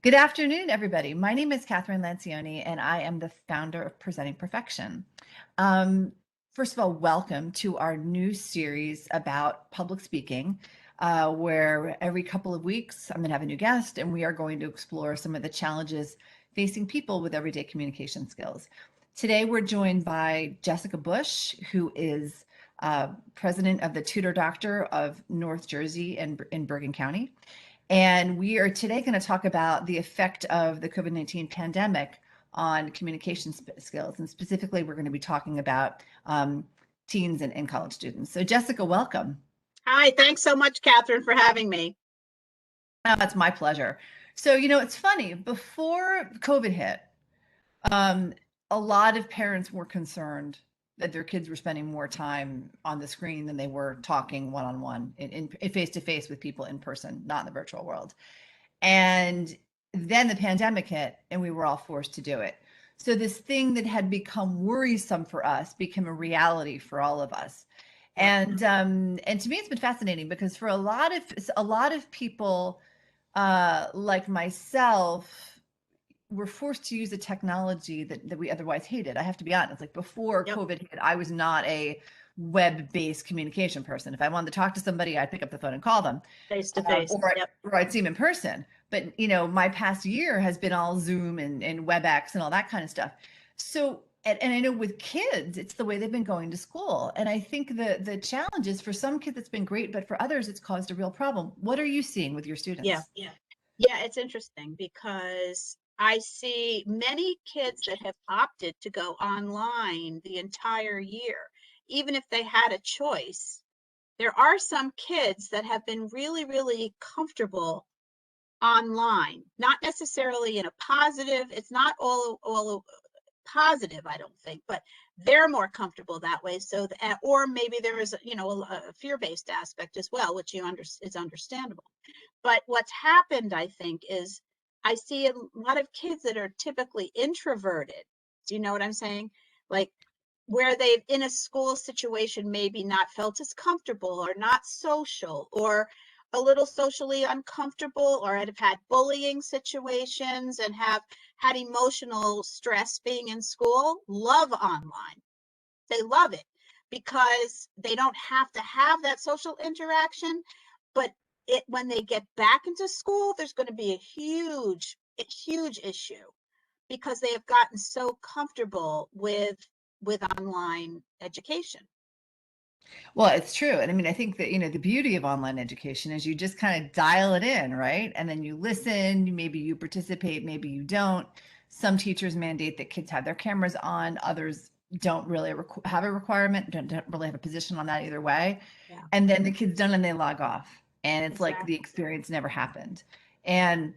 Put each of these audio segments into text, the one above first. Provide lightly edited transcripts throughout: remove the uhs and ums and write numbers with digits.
Good afternoon, everybody. My name is Kathryn Lancioni, and I am the founder of Presenting Perfection. Um, First of all, welcome to our new series about public speaking, where every couple of weeks I'm going to have a new guest, and we are going to explore some of the challenges facing people with everyday communication skills. Today, we're joined by Jessica Bush, who is president of the Tutor Doctor of North Jersey and in Bergen County. And we are today going to talk about the effect of the COVID-19 pandemic on communication skills. And specifically, we're going to be talking about teens and college students. So Jessica, welcome. Hi, thanks so much, Kathryn, for having me. Oh, that's my pleasure. So, it's funny, before COVID hit, um, a lot of parents were concerned that their kids were spending more time on the screen than they were talking one-on-one in face-to-face with people in person, not in the virtual world. And then the pandemic hit and we were all forced to do it. So this thing that had become worrisome for us became a reality for all of us. Yep. And to me, it's been fascinating because for a lot of people like myself, were forced to use a technology that we otherwise hated. I have to be honest. Like before Yep. COVID hit, I was not a web-based communication person. If I wanted to talk to somebody, I'd pick up the phone and call them, Face to face. Yep. or I'd see them in person. But my past year has been all Zoom and WebEx and all that kind of stuff. So, and I know with kids, it's the way they've been going to school. And I think the challenge is for some kids, it's been great, but for others, it's caused a real problem. What are you seeing with your Yeah. students? Yeah, it's interesting because I see many kids that have opted to go online the entire year, even if they had a choice. There are some kids that have been really, really comfortable online, not necessarily in a positive, it's not all positive, I don't think, but they're more comfortable that way. So, or maybe there is, a fear-based aspect as well, which is understandable. But what's happened, I think, is I see a lot of kids that are typically introverted. Do you know what I'm saying? Like where they've in a school situation maybe not felt as comfortable or not social or a little socially uncomfortable or have had bullying situations and have had emotional stress being in school, love online. They love it because they don't have to have that social interaction. But when they get back into school, there's going to be a huge issue because they have gotten so comfortable with online education. Well, it's true. And I mean, I think that, the beauty of online education is you just kind of dial it in, right? And then you listen, maybe you participate, maybe you don't. Some teachers mandate that kids have their cameras on, others don't really have a requirement, don't really have a position on that either way. Yeah, And then the kid's done and they log off. And it's like the exactly. experience never happened. And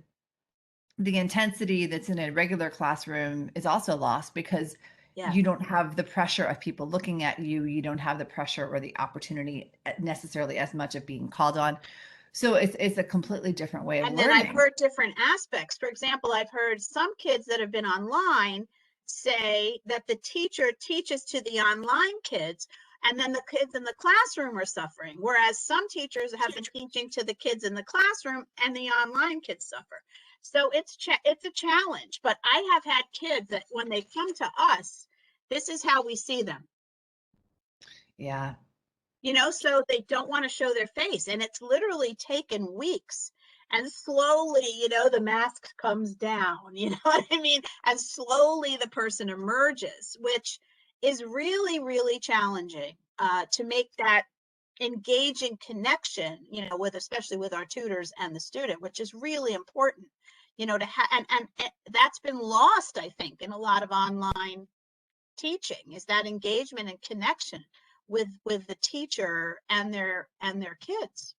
the intensity that's in a regular classroom is also lost because Yeah, you don't have the pressure of people looking at you. You don't have the pressure or the opportunity necessarily as much of being called on. So it's a completely different way of and then I've learning. heard different aspects. For example, I've heard some kids that have been online say that the teacher teaches to the online kids and then the kids in the classroom are suffering, whereas some teachers have been teaching to the kids in the classroom and the online kids suffer. So it's a challenge, but I have had kids that when they come to us, this is how we see them. Yeah. So they don't want to show their face. And it's literally taken weeks. And slowly, the mask comes down, you know what I mean? And slowly the person emerges, which is really, really challenging to make that engaging connection, especially with our tutors and the student, which is really important, to have, and that's been lost, I think, in a lot of online teaching is that engagement and connection with the teacher and their kids.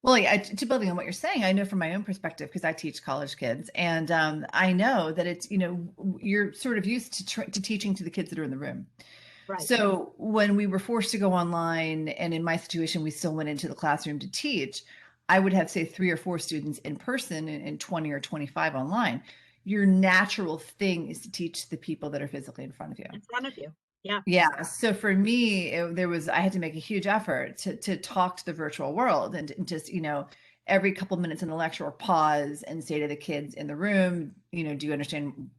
Well, yeah, to building on what you're saying, I know from my own perspective because I teach college kids, and I know that it's you're sort of used to teaching to the kids that are in the room. Right. So when we were forced to go online, and in my situation, we still went into the classroom to teach, I would have, say, 3 or 4 students in person and 20 or 25 online. Your natural thing is to teach the people that are physically in front of you. In front of you. Yeah. Yeah. So for me, I had to make a huge effort to talk to the virtual world and just, every couple minutes in the lecture or pause and say to the kids in the room, do you understand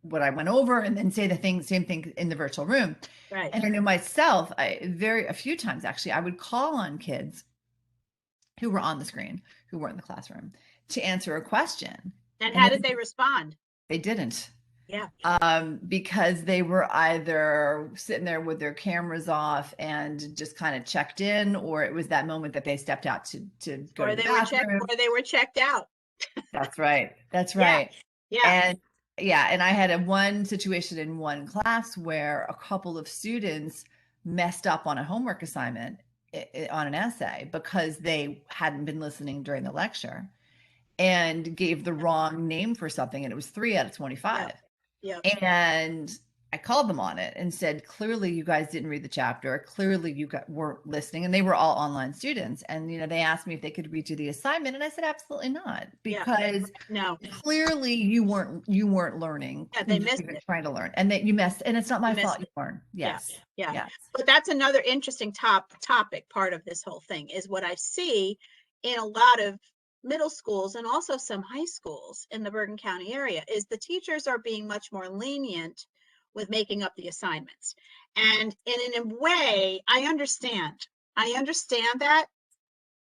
what I went over? And then say same thing in the virtual room. Right. And I know myself, a few times actually, I would call on kids who were on the screen, who weren't in the classroom, to answer a question. And And how did they respond? they didn't. Yeah. Because they were either sitting there with their cameras off and just kind of checked in, or it was that moment that they stepped out to go to the bathroom. Or they were checked out. That's right. That's Yeah. right. Yeah. And yeah, and I had one situation in one class where a couple of students messed up on a homework assignment on an essay because they hadn't been listening during the lecture and gave the wrong name for something, and it was 3 out of 25. Yep. Yep. And I called them on it and said, clearly you guys didn't read the chapter. Clearly weren't listening. And they were all online students. And, they asked me if they could redo the assignment. And I said, absolutely not, because No. clearly you weren't learning. Yeah, they missed Even it. trying to learn, and that you messed, and it's not my You missed fault you it. learn. Yes. Yeah. Yes. But that's another interesting topic part of this whole thing is what I see in a lot of middle schools and also some high schools in the Bergen County area is the teachers are being much more lenient with making up the assignments. And in a way, I understand. I understand that,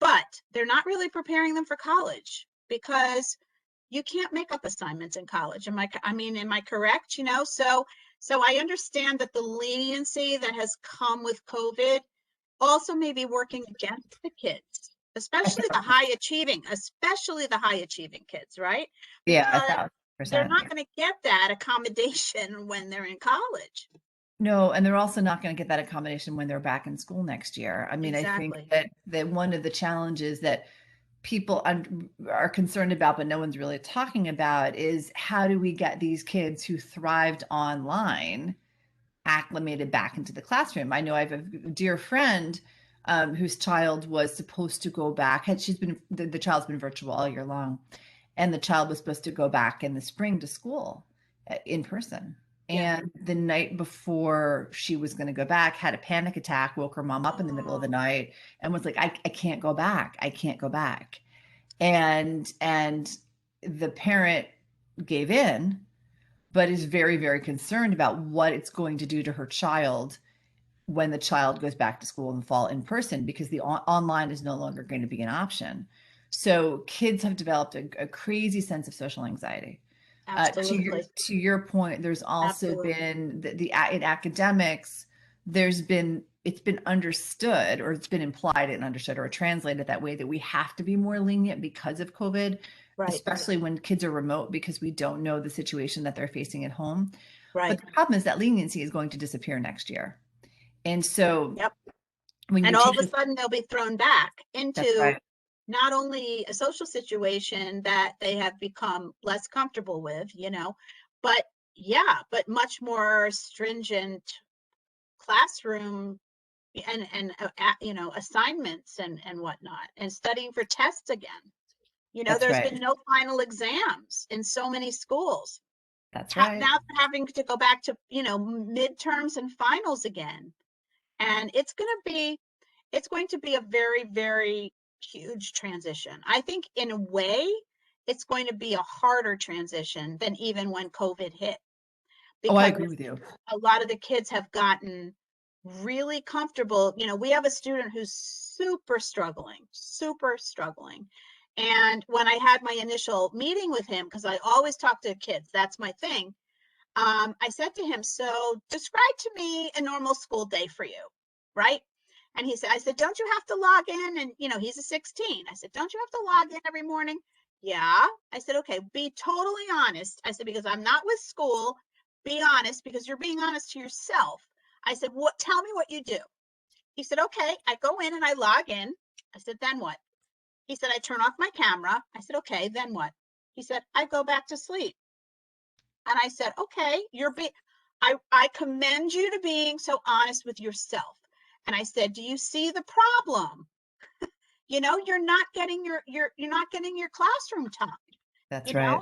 but they're not really preparing them for college because you can't make up assignments in college. Am I correct? So I understand that the leniency that has come with COVID also may be working against the kids, especially the high achieving kids, right? Yeah, Because they're 1,000%. not going to get that accommodation when they're in college. No, and they're also not going to get that accommodation when they're back in school next year. I mean, I think Exactly. that one of the challenges that people are concerned about, but no one's really talking about, is how do we get these kids who thrived online acclimated back into the classroom? I know I have a dear friend whose child was supposed to go back. The child's been virtual all year long, and the child was supposed to go back in the spring to school in person. Yeah. And the night before she was going to go back, had a panic attack, woke her mom up in the middle of the night, and was like, I can't go back. I can't go back. And the parent gave in, but is very, very concerned about what it's going to do to her child when the child goes back to school in the fall in person, because the online is no longer going to be an option. So kids have developed a crazy sense of social anxiety. Absolutely. To your point, there's also Absolutely. been in academics, it's been understood, or it's been implied and understood or translated that way, that we have to be more lenient because of COVID, Right. especially when kids are remote, because we don't know the situation that they're facing at home. Right. But the problem is that leniency is going to disappear next year. And so Yep. when And you all take of a sudden they'll be thrown back that's into right. not only a social situation that they have become less comfortable with, but but much more stringent classroom and assignments and whatnot, and studying for tests again. That's There's right. been no final exams in so many schools. That's right. Now they're having to go back to, midterms and finals again. And it's going to be a very, very huge transition. I think in a way, it's going to be a harder transition than even when COVID hit, Oh, I because agree with you. a lot of the kids have gotten really comfortable. We have a student who's super struggling, super struggling. And when I had my initial meeting with him, because I always talk to kids, that's my thing. I said to him, so describe to me a normal school day for you, right? And I said, don't you have to log in? And, he's a 16. I said, don't you have to log in every morning? Yeah. I said, okay, be totally honest. I said, because I'm not with school, be honest, because you're being honest to yourself. I said, tell me what you do. He said, okay, I go in and I log in. I said, then what? He said, I turn off my camera. I said, okay, then what? He said, I go back to sleep. And I said, okay, I commend you to being so honest with yourself. And I said, do you see the problem? You're not getting your classroom time. That's You right. know,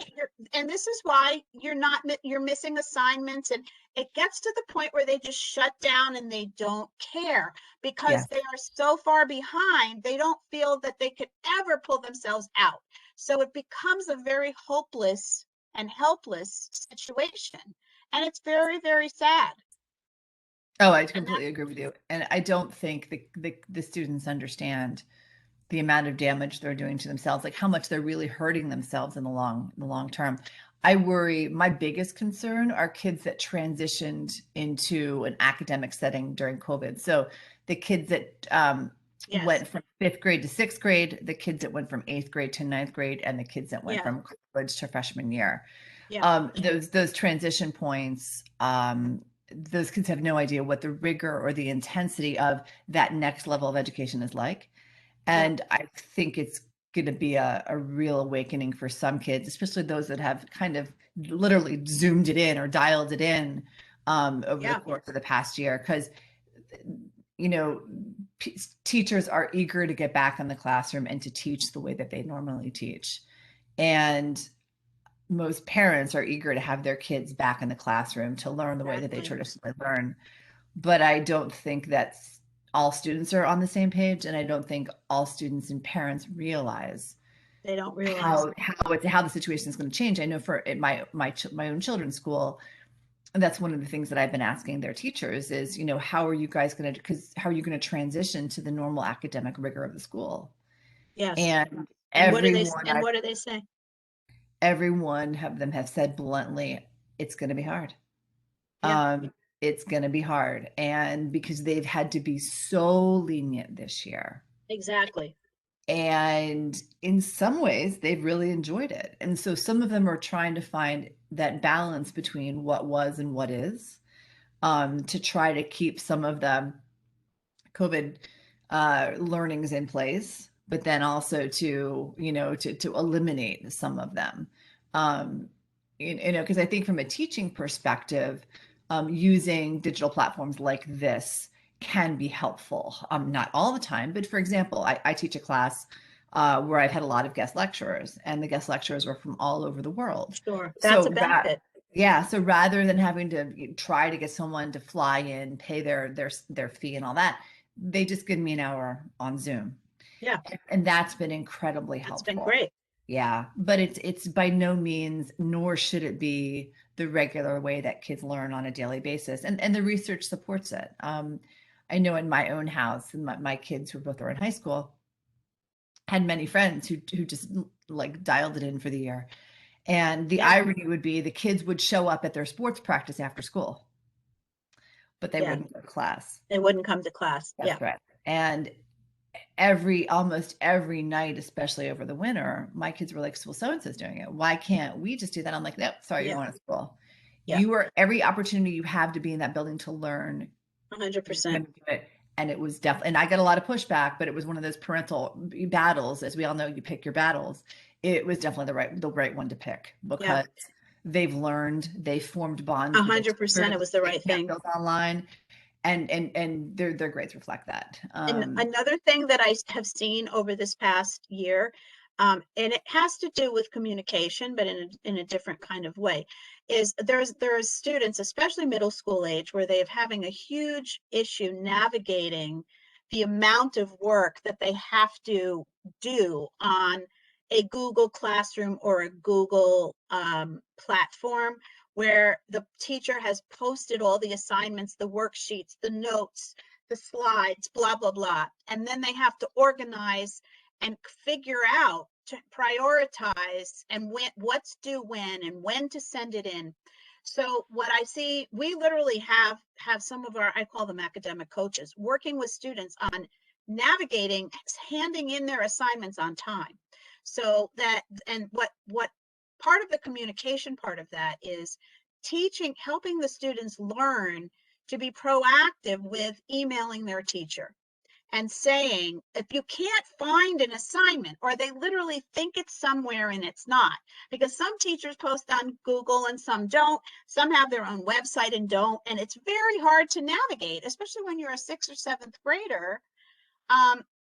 and this is why you're missing assignments, and it gets to the point where they just shut down and they don't care because Yeah. they are so far behind, they don't feel that they could ever pull themselves out. So it becomes a very hopeless and helpless situation. And it's very, very sad. Oh, I And that, completely agree with you. And I don't think the students understand the amount of damage they're doing to themselves, like how much they're really hurting themselves in the long term. I worry, my biggest concern are kids that transitioned into an academic setting during COVID. So the kids that yes, went from fifth grade to sixth grade, the kids that went from eighth grade to ninth grade, and the kids that went yeah, from college to freshman year. yeah, Those transition points, those kids have no idea what the rigor or the intensity of that next level of education is like. yeah, And I think it's going to be a real awakening for some kids, especially those that have kind of literally zoomed it in or dialed it in over the yeah, course of the past year. Because, you know, teachers are eager to get back in the classroom and to teach the way that they normally teach. And most parents are eager to have their kids back in the classroom to learn the way that they exactly. traditionally learn. But I don't think that's all students are on the same page, and I don't think all students and parents realize They don't realize. how the situation is going to change. I know for at my own children's school, that's one of the things that I've been asking their teachers is, how are you guys going to, because how are you going to transition to the normal academic rigor of the school? Yes. And And what do they everyone and I what do they say? everyone have them have said bluntly, it's going to be hard. Yeah, Um, it's going to be hard. And because they've had to be so lenient this year. exactly. And in some ways, they've really enjoyed it. And so some of them are trying to find that balance between what was and what is, to try to keep some of the COVID learnings in place, but then also to, to eliminate some of them. Um, because I think from a teaching perspective, using digital platforms like this can be helpful. Not all the time, but for example, I teach a class where I've had a lot of guest lecturers, and the guest lecturers were from all over the world. Sure. That's a So benefit. yeah, so rather than having to try to get someone to fly in, pay their fee and all that, they just give me an hour on Zoom. Yeah, And that's been incredibly that's been helpful. great. Yeah, but it's by no means, nor should it be the regular way that kids learn on a daily basis. And the research supports it. I know in my own house, and my kids who both are in high school, had many friends who just like dialed it in for the year. And the Yeah, irony would be the kids would show up at their sports practice after school, but they yeah. wouldn't go to class. They wouldn't come to class. That's Yeah, correct. And almost every night, especially over the winter, my kids were like, well, so and so's doing it. Why can't we just do that? I'm like, nope, sorry, you're yeah, going to school. yeah. You are every opportunity you have to be in that building to learn, you're 100%. going to do it. And it was definitely, and I got a lot of pushback, but it was one of those parental battles. As we all know, you pick your battles. It was definitely the right one to pick Yeah, because they've learned, they formed bonds with the 100%. teachers It was the they right can't thing. build online, and their grades reflect that. And another thing that I have seen over this past year, and it has to do with communication, but in a different kind of way, is there's students, especially middle school age, where they are having a huge issue navigating the amount of work that they have to do on a Google Classroom or a Google platform, where the teacher has posted all the assignments, the worksheets, the notes, the slides, blah, blah, blah. And then they have to organize and figure out to prioritize and what's due when to send it in. So what I see, we literally have some of our, I call them academic coaches, working with students on navigating, handing in their assignments on time. So that, and what part of the communication part of that is teaching, helping the students learn to be proactive with emailing their teacher and saying, if you can't find an assignment, or they literally think it's somewhere and it's not, because some teachers post on Google and some don't, some have their own website and don't, and it's very hard to navigate, especially when you're a sixth or seventh grader.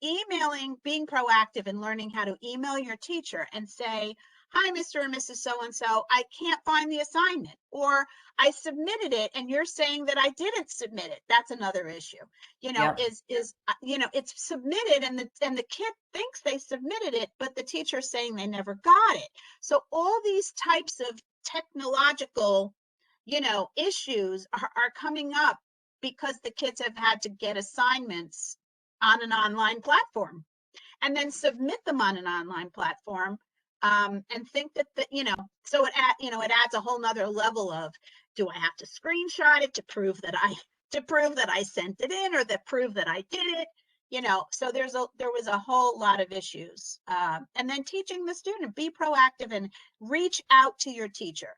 Emailing, being proactive and learning how to email your teacher and say, hi, Mr. and Mrs. So-and-so, I can't find the assignment, or I submitted it and you're saying that I didn't submit it. That's another issue. Yep. It's submitted and the kid thinks they submitted it, but the teacher's saying they never got it. So all these types of technological, issues are coming up because the kids have had to get assignments on an online platform and then submit them on an online platform, and think that so it adds a whole nother level of, do I have to screenshot it to prove that I sent it in, or that prove that I did it? So there was a whole lot of issues, and then teaching the student, be proactive and reach out to your teacher,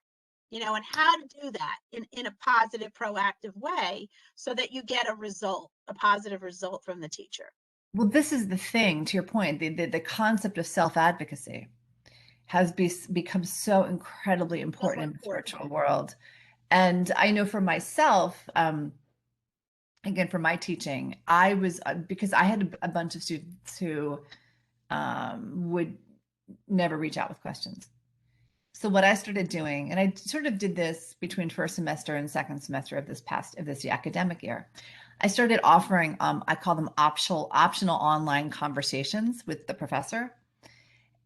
and how to do that in a positive, proactive way, so that you get a positive result from the teacher. Well, this is the thing, to your point, the concept of self-advocacy has become so incredibly So important in this important. virtual world. And I know for myself, again, for my teaching, I was, because I had a bunch of students who would never reach out with questions. So what I started doing, and I sort of did this between first semester and second semester of this academic year, I started offering, I call them optional online conversations with the professor.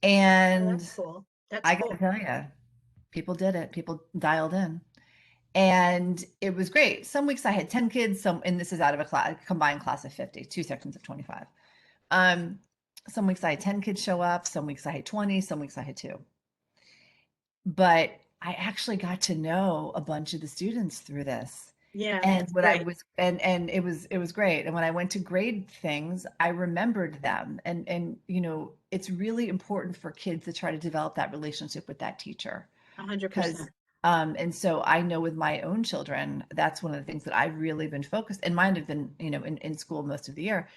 Oh, And that's cool. That's I got to cool. tell you, people did it. People dialed in. And it was great. Some weeks I had 10 kids, and this is out of a combined class of 50, two sections of 25. Um, some weeks I had 10 kids show up, some weeks I had 20, some weeks I had two. But I actually got to know a bunch of the students through this. Yeah, And that's what I great. was and it was great. And when I went to grade things, I remembered them. And it's really important for kids to try to develop that relationship with that teacher. Because 100%. and so I know with my own children, that's one of the things that I've really been focused, and mine have been, in school most of the year,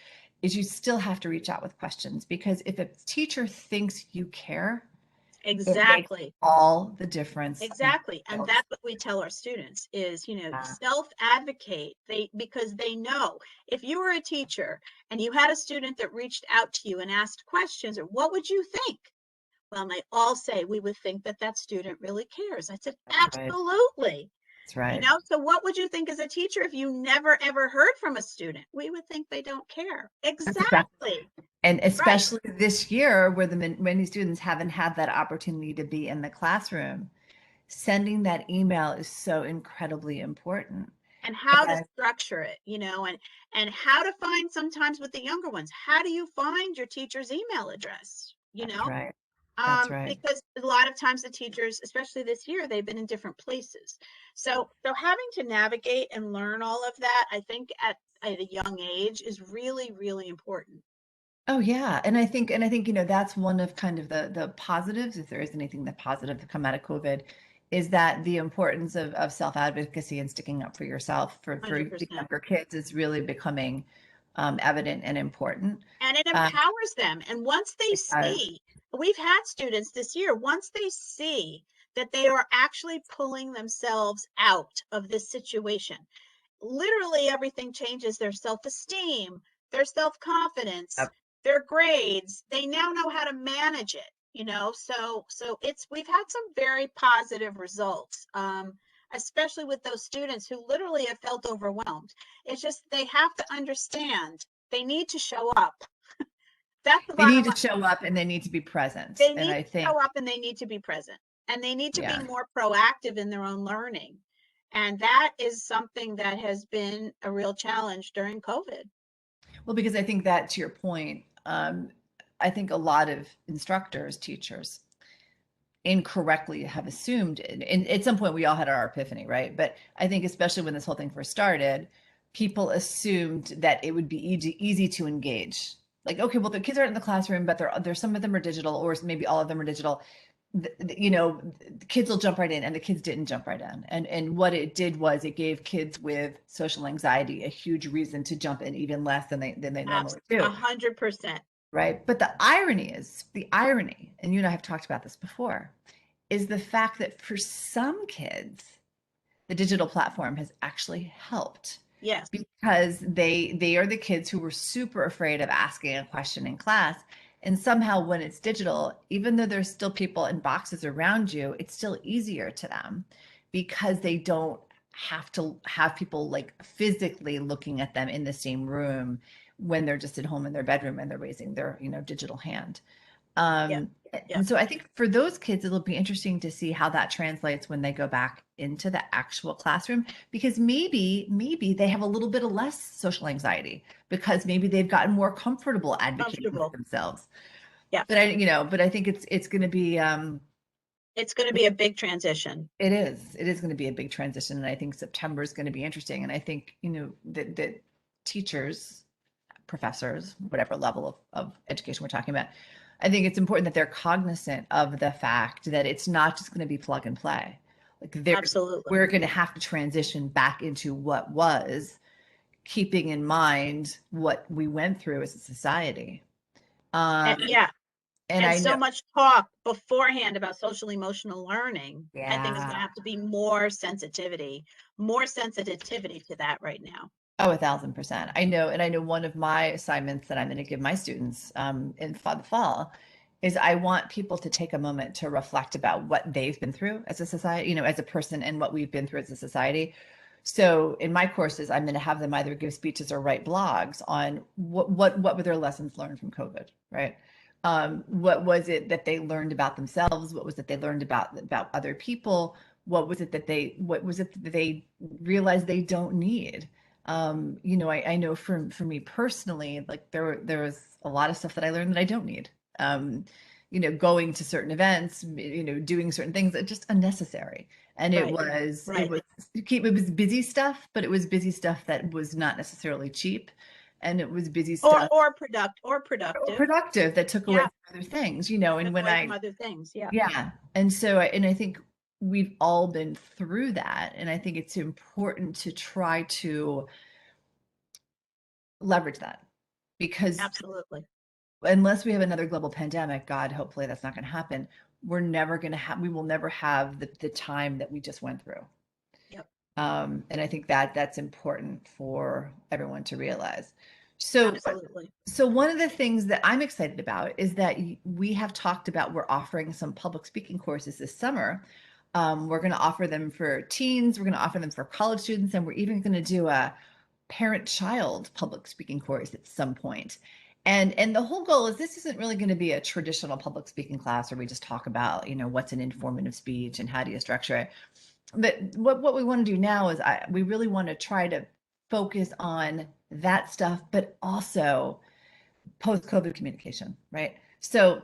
is you still have to reach out with questions, because if a teacher thinks you care, it makes Exactly. all the difference in Exactly. the And world. that's what we tell our students is, Uh, self-advocate. Because they know, if you were a teacher and you had a student that reached out to you and asked questions, or what would you think? Well, and they all say, we would think that that student really cares. I said, that's right. absolutely. That's right. So what would you think as a teacher if you never ever heard from a student? We would think they don't care. That's exactly. Exactly. And Right. especially this year, where many students haven't had that opportunity to be in the classroom, sending that email is so incredibly important. And how to And structure it, and how to find, sometimes with the younger ones, how do you find your teacher's email address? that's right. That's right. Because a lot of times the teachers, especially this year, they've been in different places. So having to navigate and learn all of that, I think at a young age is really, really important. Oh yeah, and I think that's one of kind of the positives, if there is anything that positive to come out of COVID, is that the importance of self-advocacy and sticking up for yourself for the 100%. younger kids is really becoming evident and important. And it Um, empowers them. And once they because see, we've had students this year, once they see that they are actually pulling themselves out of this situation, literally everything changes: their self-esteem, their self-confidence, yep. their grades. They now know how to manage it, so we've had some very positive results, especially with those students who literally have felt overwhelmed. It's just they have to understand they need to show up. That's the They bottom need to line. show up and they need to be present. They And need I to think, show up and they need to be present, and they need to be yeah. more proactive in their own learning. And that is something that has been a real challenge during COVID. Well, because I think that, to your point, I think a lot of instructors, teachers, incorrectly have assumed, and at some point we all had our epiphany, right? But I think especially when this whole thing first started, people assumed that it would be easy to engage. Like, okay, well, the kids are in the classroom, but there's some of them are digital, or maybe all of them are digital. The kids will jump right in, and the kids didn't jump right in. And what it did was it gave kids with social anxiety a huge reason to jump in, even less than they normally A do, 100%. right? But the irony, and you and I have talked about this before, is the fact that for some kids, the digital platform has actually helped, Yes. because they are the kids who were super afraid of asking a question in class. And somehow when it's digital, even though there's still people in boxes around you, it's still easier to them because they don't have to have people like physically looking at them in the same room when they're just at home in their bedroom and they're raising their, digital hand. Yep. And Yep. so I think for those kids, it'll be interesting to see how that translates when they go back into the actual classroom, because maybe they have a little bit of less social anxiety because maybe they've gotten more comfortable advocating for Comfortable. themselves. Yeah. But I think it's going to be, It's going to be a big transition. it is going to be a big transition. And I think September is going to be interesting. And I think, that teachers, professors, whatever level of education we're talking about, I think it's important that they're cognizant of the fact that it's not just going to be plug and play. Like Absolutely. we're going to have to transition back into what was, keeping in mind what we went through as a society. And, Um, yeah. and And I so know, much talk beforehand about social emotional learning. I think is going to yeah. have to be more sensitivity to that right now. Oh, 1,000%. I know, and I know one of my assignments that I'm going to give my students in the fall is I want people to take a moment to reflect about what they've been through as a society, as a person, and what we've been through as a society. So in my courses, I'm going to have them either give speeches or write blogs on what were their lessons learned from COVID, right? What was it that they learned about themselves? What was it they learned about other people? What was it that they realized they don't need? I know for me personally, like there was a lot of stuff that I learned that I don't need. Um, going to certain events, doing certain things that just unnecessary. And it Right. was it Right. was it was busy stuff, but it was busy stuff that was not necessarily cheap. And it was busy stuff Or or productive. productive that took away Yeah. from other things, and Took when away from I other things. Yeah. yeah. And I think we've all been through that. And I think it's important to try to leverage that, because Absolutely. unless we have another global pandemic, God, hopefully that's not going to happen. We will never have the time that we just went through. Yep. And I think that that's important for everyone to realize. So, Absolutely. so one of the things that I'm excited about is that we have talked about, we're offering some public speaking courses this summer. We're going to offer them for teens, we're going to offer them for college students, and we're even going to do a parent-child public speaking course at some point. And the whole goal is this isn't really going to be a traditional public speaking class where we just talk about, what's an informative speech and how do you structure it. But what we want to do now is we really want to try to focus on that stuff, but also post-COVID communication, right? So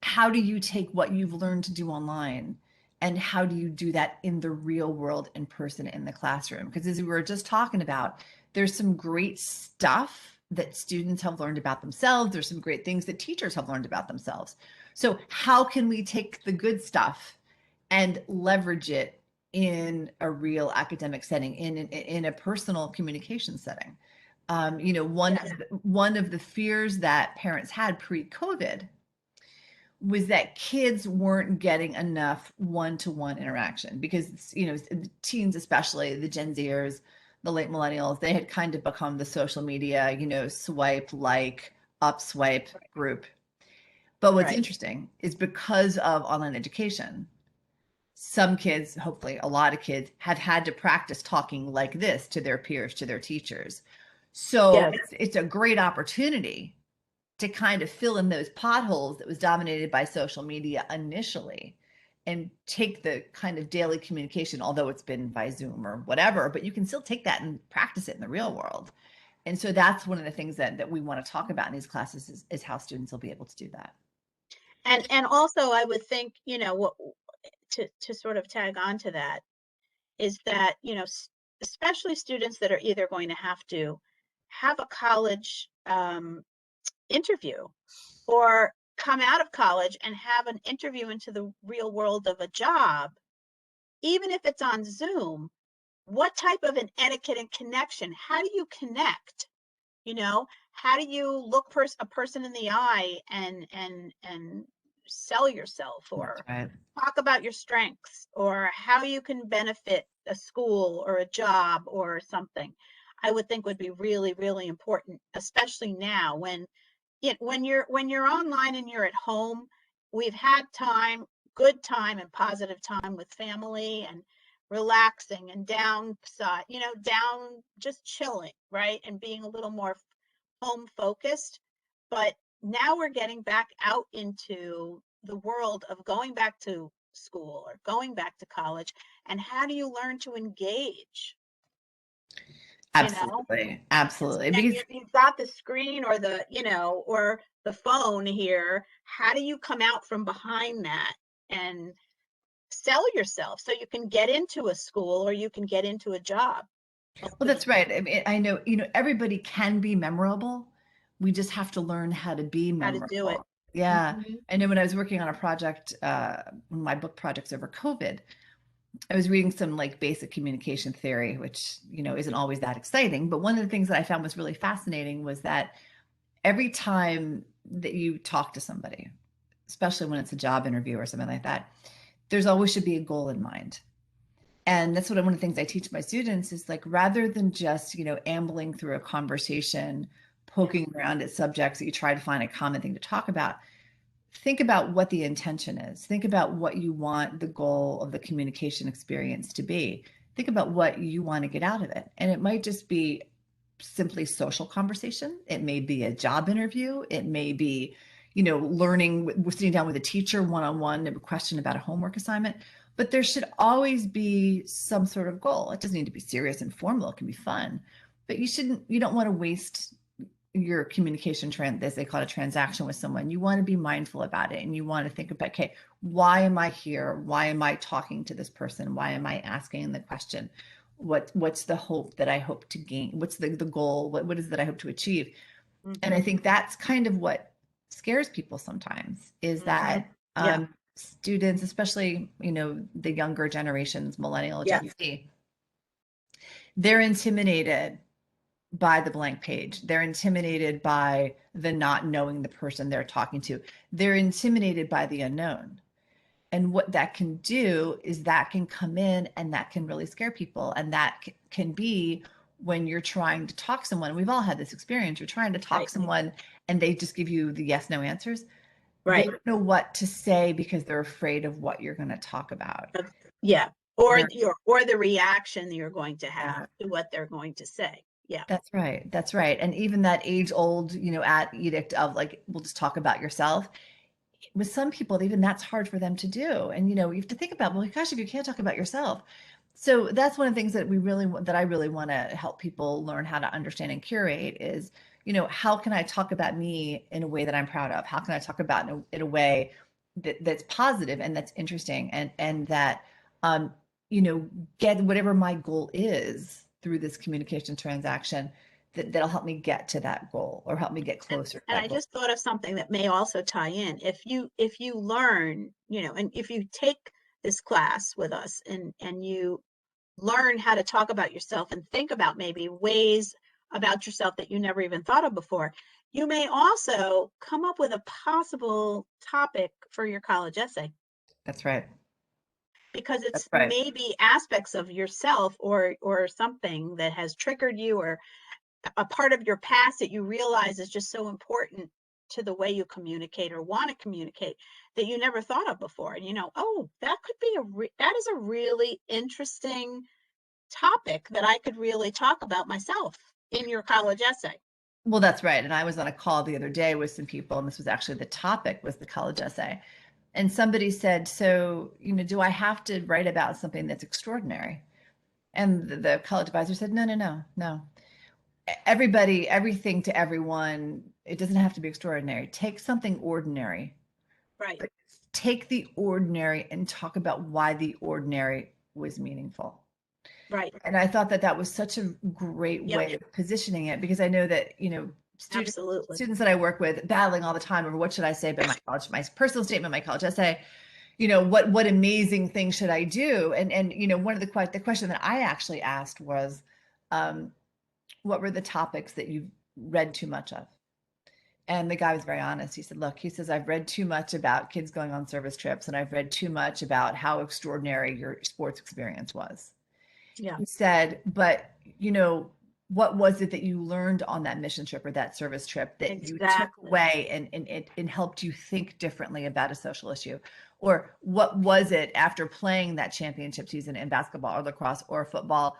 how do you take what you've learned to do online and how do you do that in the real world, in person, in the classroom? Because as we were just talking about, there's some great stuff that students have learned about themselves. There's some great things that teachers have learned about themselves. So how can we take the good stuff and leverage it in a real academic setting, in a personal communication setting? Yes. One of the fears that parents had pre-COVID was that kids weren't getting enough one-to-one interaction, because teens, especially the Gen Zers, the late millennials, they had kind of become the social media swipe, like, up swipe group. But what's Right. interesting is because of online education, some kids, hopefully a lot of kids, have had to practice talking like this to their peers, to their teachers. So Yes. it's a great opportunity to kind of fill in those potholes that was dominated by social media initially, and take the kind of daily communication, although it's been by Zoom or whatever, but you can still take that and practice it in the real world. And so that's one of the things that we want to talk about in these classes is how students will be able to do that. And also I would think, what to sort of tag on to that is that, especially students that are either going to have a college interview or come out of college and have an interview into the real world of a job, even if it's on Zoom, what type of an etiquette and connection? How do you connect? How do you look a person in the eye and sell yourself, That's or right. talk about your strengths, or how you can benefit a school or a job or something? I would think would be really, really important, especially now when, when you're online and you're at home, we've had time, good time and positive time with family and relaxing and downside, down just chilling, right? And being a little more home focused. But now we're getting back out into the world of going back to school or going back to college. And how do you learn to engage? You know, Absolutely. Absolutely. and Because you've got the screen or or the phone here. How do you come out from behind that and sell yourself so you can get into a school or you can get into a job well, that's ultimately? right. I mean, I know, everybody can be memorable. We just have to learn how to be How to do it. memorable. Yeah. Hmm. I know when I was working on a project, one of my book projects over COVID, I was reading some like basic communication theory, which, isn't always that exciting. But one of the things that I found was really fascinating was that every time that you talk to somebody, especially when it's a job interview or something like that, there's always should be a goal in mind. And that's what one of the things I teach my students is like rather than just, ambling through a conversation, Yes. poking around at subjects that you try to find a common thing to talk about, think about what the intention is. Think about what you want the goal of the communication experience to be. Think about what you want to get out of it. And it might just be simply social conversation. It may be a job interview. It may be, learning, sitting down with a teacher one-on-one, a question about a homework assignment. But there should always be some sort of goal. It doesn't need to be serious and formal. It can be fun, but you don't want to waste your communication trend, as they call it, a transaction with someone. You want to be mindful about it and you want to think about, okay, why am I here? Why am I talking to this person? Why am I asking the question? What's the hope that I hope to gain? What's the goal? What is that I hope to achieve? And I Hmm. think that's kind of what scares people sometimes is Hmm. that Yeah. students, especially, the younger generations, millennial, Yeah. Gen Z, they're intimidated by the blank page. They're intimidated by the not knowing the person they're talking to. They're intimidated by the unknown. And what that can do is that can come in and that can really scare people. And that can be when you're trying to talk to someone. We've all had this experience. You're trying to talk Right. to someone and they just give you the yes, no answers. They Right. don't know what to say because they're afraid of what you're going to talk about. Of- Yeah. Or They're, the reaction you're going to have yeah, to what they're going to say. Yeah. that's right. That's right. And even that age old, at edict of like, we'll just talk about yourself. With some people, even that's hard for them to do. And you have to think about, well, gosh, if you can't talk about yourself. So that's one of the things that I really want to help people learn how to understand and curate is, how can I talk about me in a way that I'm proud of? How can I talk about in a way that's positive and that's interesting and that um, you know, get whatever my goal is through this communication transaction that'll help me get to that goal or help me get And, closer to and that I goal. just thought of something that may also tie in. If you learn, and if you take this class with us and you learn how to talk about yourself and think about maybe ways about yourself that you never even thought of before, you may also come up with a possible topic for your college essay That's right. because That's it's right. maybe aspects of yourself or something that has triggered you or a part of your past that you realize is just so important to the way you communicate or want to communicate that you never thought of before. And oh, that could be that is a really interesting topic that I could really talk about myself in your college essay. Well, that's right. And I was on a call the other day with some people, and this was actually the topic was the college essay. And somebody said, so, do I have to write about something that's extraordinary? And the college advisor said, no, no, no, no. Everybody, everything to everyone, it doesn't have to be extraordinary. Take something ordinary, Right, but take the ordinary and talk about why the ordinary was meaningful. right. And I thought that that was such a great Yep, way of positioning it because I know that, absolutely. students that I work with battling all the time over what should I say about my personal statement, my college essay, what amazing thing should I do? And one of the question that I actually asked was, um, what were the topics that you read too much of? And the guy was very honest. He said, look, he says, I've read too much about kids going on service trips and I've read too much about how extraordinary your sports experience was. Yeah, He said, but, you know, what was it that you learned on that mission trip or that service trip that you took Exactly. away and it helped you think differently about a social issue? Or what was it after playing that championship season in basketball or lacrosse or football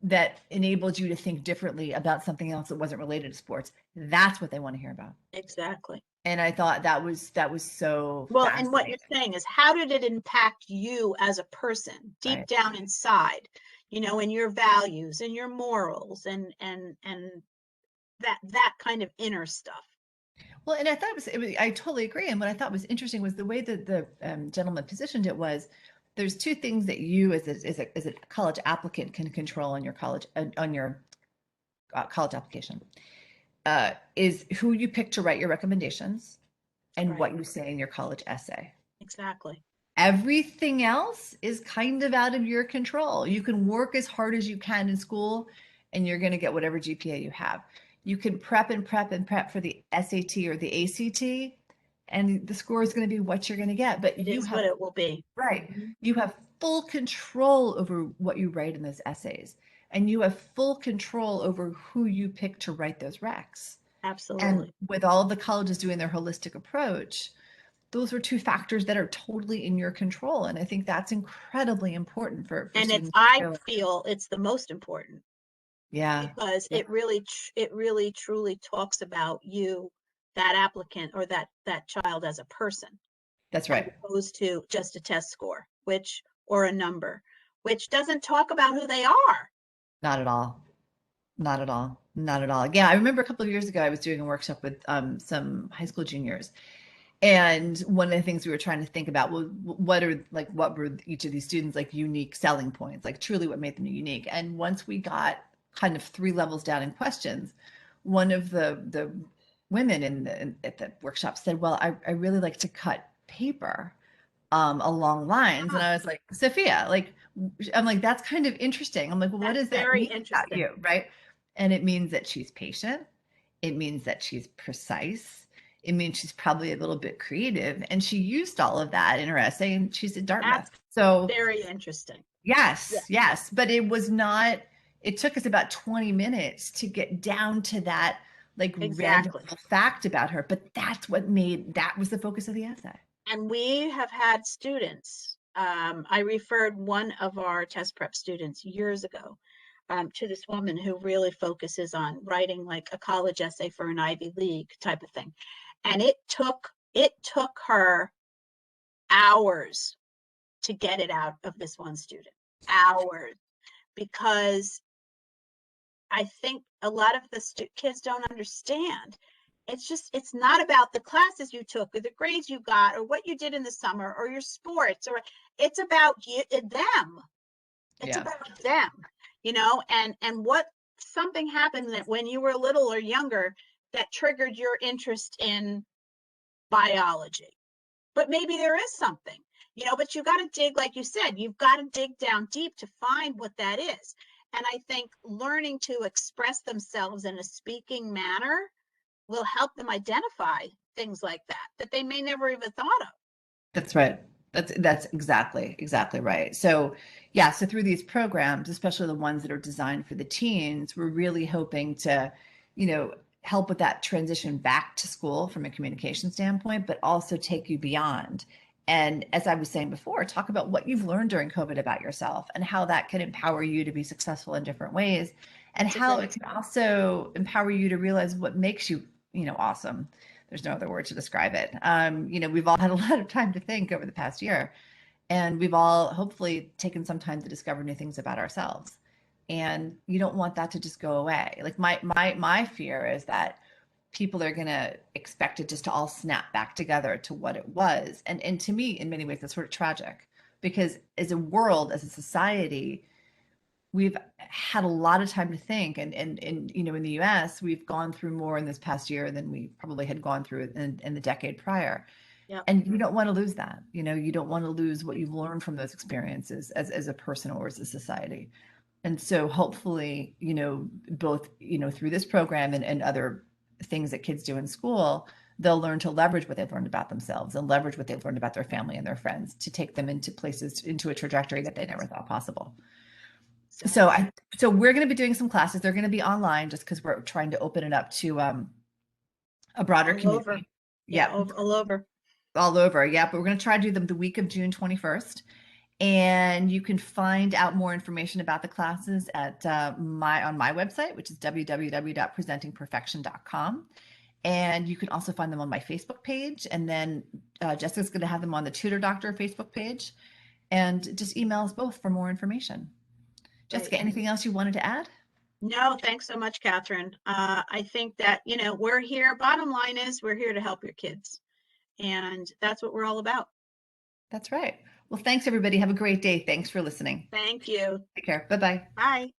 that enabled you to think differently about something else that wasn't related to sports? That's what they want to hear about. Exactly. And I thought that was so Well, and what you're fascinating. saying is, how did it impact you as a person deep Right. down inside, in your values and your morals and that kind of inner stuff. Well, and I thought it was, I totally agree. And what I thought was interesting was the way that the gentleman positioned it was there's two things that you as a college applicant can control on your college application, is who you pick to write your recommendations and Right. what you say in your college essay. Exactly. Everything else is kind of out of your control. You can work as hard as you can in school and you're going to get whatever GPA you have. You can prep and prep and prep for the SAT or the ACT, and the score is going to be what you're going to get. But It you is what have, it will be. right, Mhm. you have full control over what you write in those essays, and you have full control over who you pick to write those recs. And Absolutely. with all the colleges doing their holistic approach, those are two factors that are totally in your control. And I think that's incredibly important for And students to I realize. feel it's the most important Yeah. because Yeah. it really truly talks about you, that applicant or that child as a person, That's as right. opposed to just a test score, or a number, which doesn't talk about who they are. Not at all. Not at all. Not at all. Yeah, I remember a couple of years ago, I was doing a workshop with some high school juniors. And one of the things we were trying to think about, well, what were each of these students like unique selling points, like truly what made them unique. And once we got kind of three levels down in questions, one of the women at the workshop said, well, I really like to cut paper along lines. And Ah, I was like, Sophia, like, I'm like, that's kind of interesting. I'm like, well, what that's does that very mean about interesting. you? Right. And it means that she's patient. It means that she's precise. It means she's probably a little bit creative. And she used all of that in her essay, and she's at Dartmouth. That's So, very interesting. Yeah, yes, yes. But it was not, it took us about 20 minutes to get down to that like random exactly. little fact about her. But that was the focus of the essay. And we have had students. I referred one of our test prep students years ago to this woman who really focuses on writing like a college essay for an Ivy League type of thing. And it took her hours to get it out of this one student. Hours. Because I think a lot of the kids don't understand. It's not about the classes you took or the grades you got or what you did in the summer or your sports, or it's about them. It's Yeah. about them, and what something happened that when you were little or younger that triggered your interest in biology. But maybe there is something, but you got to dig, like you said, you've got to dig down deep to find what that is. And I think learning to express themselves in a speaking manner will help them identify things like that they may never even thought of. That's right. That's exactly right. So yeah, so through these programs, especially the ones that are designed for the teens, we're really hoping to, help with that transition back to school from a communication standpoint, but also take you beyond. And as I was saying before, talk about what you've learned during COVID about yourself and how that can empower you to be successful in different ways, and That's a how good it can example. also empower you to realize what makes you, awesome. There's no other word to describe it. We've all had a lot of time to think over the past year, and we've all hopefully taken some time to discover new things about ourselves. And you don't want that to just go away. Like my fear is that people are going to expect it just to all snap back together to what it was. And to me, in many ways, that's sort of tragic, because as a world, as a society, we've had a lot of time to think, and in the US we've gone through more in this past year than we probably had gone through in the decade prior, Yep. and you don't want to lose that. You don't want to lose what you've learned from those experiences as a person or as a society. And so hopefully, both through this program and other things that kids do in school, they'll learn to leverage what they've learned about themselves and leverage what they've learned about their family and their friends to take them into places, into a trajectory that they never thought possible. So So I so we're going to be doing some classes. They're going to be online just because we're trying to open it up to a broader all over. community. Yeah, Yep, all over. all over. Yeah, but we're going to try to do them the week of June 21st. And you can find out more information about the classes at on my website, which is www.presentingperfection.com. And you can also find them on my Facebook page. And then Jessica's going to have them on the Tutor Doctor Facebook page. And just email us both for more information. Right. Jessica, anything else you wanted to add? No, thanks so much, Kathryn. I think that, we're here. Bottom line is we're here to help your kids. And that's what we're all about. That's right. Well, thanks, everybody. Have a great day. Thanks for listening. Thank you. Take care. Bye bye. Bye.